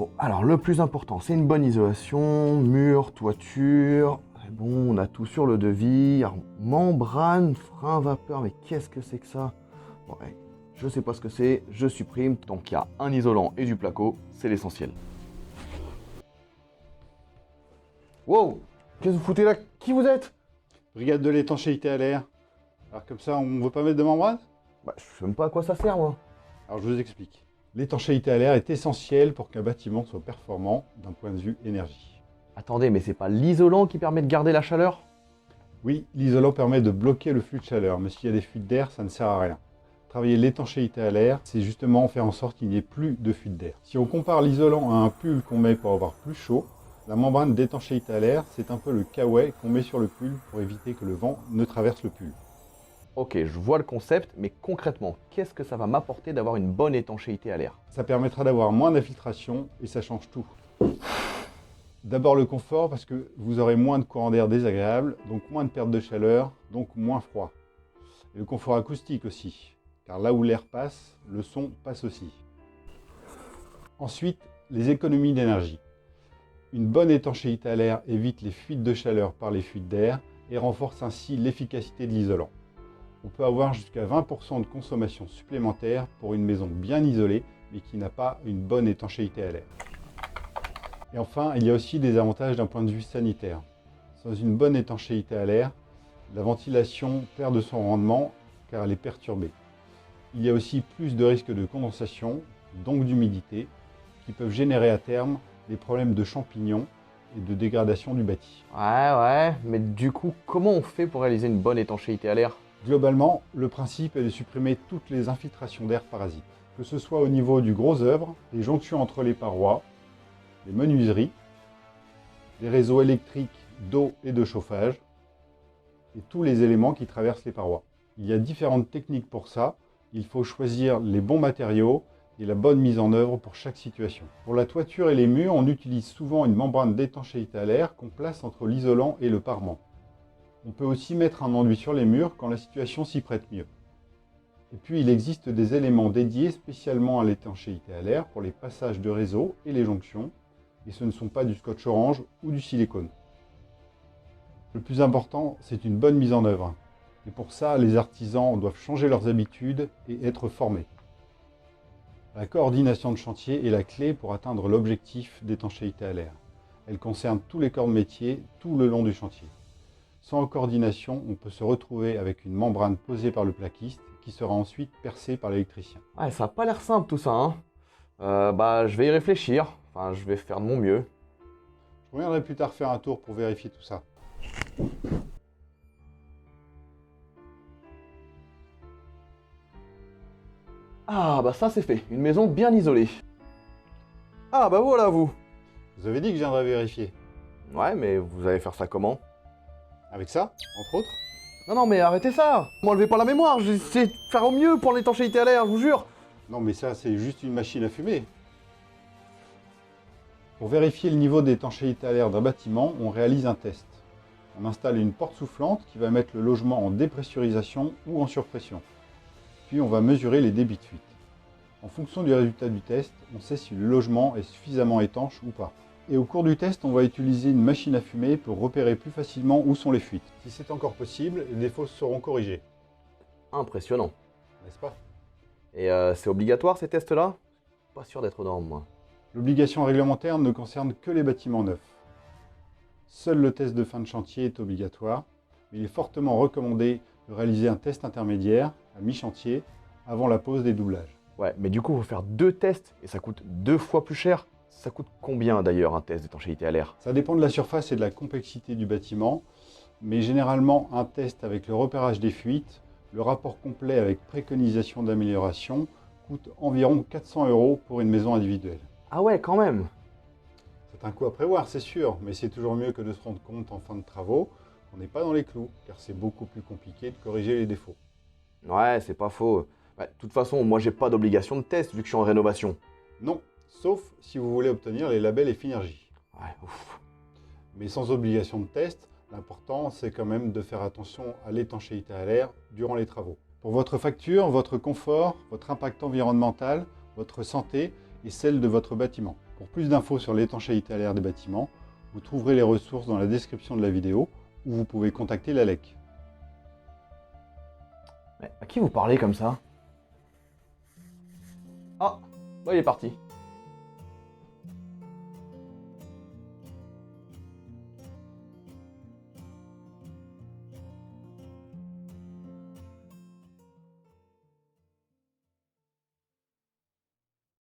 Bon, alors le plus important, c'est une bonne isolation, mur, toiture. C'est bon, on a tout sur le devis. Alors, membrane, frein vapeur, mais qu'est-ce que c'est que ça? Bon, ouais, je sais pas ce que c'est, je supprime. Tant qu'il y a un isolant et du placo, c'est l'essentiel. Wow! Qu'est-ce que vous foutez là? Qui vous êtes? Brigade de l'étanchéité à l'air. Alors comme ça, on veut pas mettre de membrane? Bah, je sais même pas à quoi ça sert, moi. Alors je vous explique. L'étanchéité à l'air est essentielle pour qu'un bâtiment soit performant d'un point de vue énergie. Attendez, mais c'est pas l'isolant qui permet de garder la chaleur? Oui, l'isolant permet de bloquer le flux de chaleur, mais s'il y a des fuites d'air, ça ne sert à rien. Travailler l'étanchéité à l'air, c'est justement faire en sorte qu'il n'y ait plus de fuite d'air. Si on compare l'isolant à un pull qu'on met pour avoir plus chaud, la membrane d'étanchéité à l'air, c'est un peu le kawaii qu'on met sur le pull pour éviter que le vent ne traverse le pull. Ok, je vois le concept, mais concrètement, qu'est-ce que ça va m'apporter d'avoir une bonne étanchéité à l'air? Ça permettra d'avoir moins d'infiltration et ça change tout. D'abord le confort parce que vous aurez moins de courant d'air désagréable, donc moins de perte de chaleur, donc moins froid. Et le confort acoustique aussi, car là où l'air passe, le son passe aussi. Ensuite, les économies d'énergie. Une bonne étanchéité à l'air évite les fuites de chaleur par les fuites d'air et renforce ainsi l'efficacité de l'isolant. On peut avoir jusqu'à 20% de consommation supplémentaire pour une maison bien isolée, mais qui n'a pas une bonne étanchéité à l'air. Et enfin, il y a aussi des avantages d'un point de vue sanitaire. Sans une bonne étanchéité à l'air, la ventilation perd de son rendement car elle est perturbée. Il y a aussi plus de risques de condensation, donc d'humidité, qui peuvent générer à terme des problèmes de champignons et de dégradation du bâti. Ouais, mais du coup, comment on fait pour réaliser une bonne étanchéité à l'air? Globalement, le principe est de supprimer toutes les infiltrations d'air parasites, que ce soit au niveau du gros œuvre, les jonctions entre les parois, les menuiseries, les réseaux électriques d'eau et de chauffage, et tous les éléments qui traversent les parois. Il y a différentes techniques pour ça, il faut choisir les bons matériaux et la bonne mise en œuvre pour chaque situation. Pour la toiture et les murs, on utilise souvent une membrane d'étanchéité à l'air qu'on place entre l'isolant et le parement. On peut aussi mettre un enduit sur les murs quand la situation s'y prête mieux. Et puis il existe des éléments dédiés spécialement à l'étanchéité à l'air pour les passages de réseau et les jonctions, et ce ne sont pas du scotch orange ou du silicone. Le plus important, c'est une bonne mise en œuvre. Et pour ça, les artisans doivent changer leurs habitudes et être formés. La coordination de chantier est la clé pour atteindre l'objectif d'étanchéité à l'air. Elle concerne tous les corps de métier tout le long du chantier. Sans coordination, on peut se retrouver avec une membrane posée par le plaquiste qui sera ensuite percée par l'électricien. Ouais, ça a pas l'air simple tout ça, hein. Bah, je vais y réfléchir. Enfin, je vais faire de mon mieux. Je reviendrai plus tard faire un tour pour vérifier tout ça. Ah, bah ça c'est fait. Une maison bien isolée. Ah, bah voilà vous. Vous avez dit que je viendrais vérifier. Ouais, mais vous allez faire ça comment? Avec ça, entre autres. Non, mais arrêtez ça. M'enlevez pas la mémoire. J'essaie de faire au mieux pour l'étanchéité à l'air, je vous jure. Non mais ça, c'est juste une machine à fumer. Pour vérifier le niveau d'étanchéité à l'air d'un bâtiment, on réalise un test. On installe une porte soufflante qui va mettre le logement en dépressurisation ou en surpression. Puis on va mesurer les débits de fuite. En fonction du résultat du test, on sait si le logement est suffisamment étanche ou pas. Et au cours du test, on va utiliser une machine à fumer pour repérer plus facilement où sont les fuites. Si c'est encore possible, les défauts seront corrigés. Impressionnant. N'est-ce pas? Et c'est obligatoire ces tests-là? Pas sûr d'être dans moi. L'obligation réglementaire ne concerne que les bâtiments neufs. Seul le test de fin de chantier est obligatoire, mais il est fortement recommandé de réaliser un test intermédiaire, à mi-chantier, avant la pose des doublages. Ouais, mais du coup, faut faire 2 tests et ça coûte 2 fois plus cher. Ça coûte combien d'ailleurs un test d'étanchéité à l'air? Ça dépend de la surface et de la complexité du bâtiment, mais généralement un test avec le repérage des fuites, le rapport complet avec préconisation d'amélioration, coûte environ 400 € pour une maison individuelle. Ah ouais, quand même. C'est un coût à prévoir, c'est sûr, mais c'est toujours mieux que de se rendre compte en fin de travaux qu'on n'est pas dans les clous, car c'est beaucoup plus compliqué de corriger les défauts. Ouais, c'est pas faux. Bah, de toute façon, moi j'ai pas d'obligation de test vu que je suis en rénovation. Non, sauf si vous voulez obtenir les labels Effinergie. Ouais, ouf. Mais sans obligation de test, l'important c'est quand même de faire attention à l'étanchéité à l'air durant les travaux. Pour votre facture, votre confort, votre impact environnemental, votre santé et celle de votre bâtiment. Pour plus d'infos sur l'étanchéité à l'air des bâtiments, vous trouverez les ressources dans la description de la vidéo ou vous pouvez contacter l'ALEC. Mais à qui vous parlez comme ça? Ah, bah il est parti.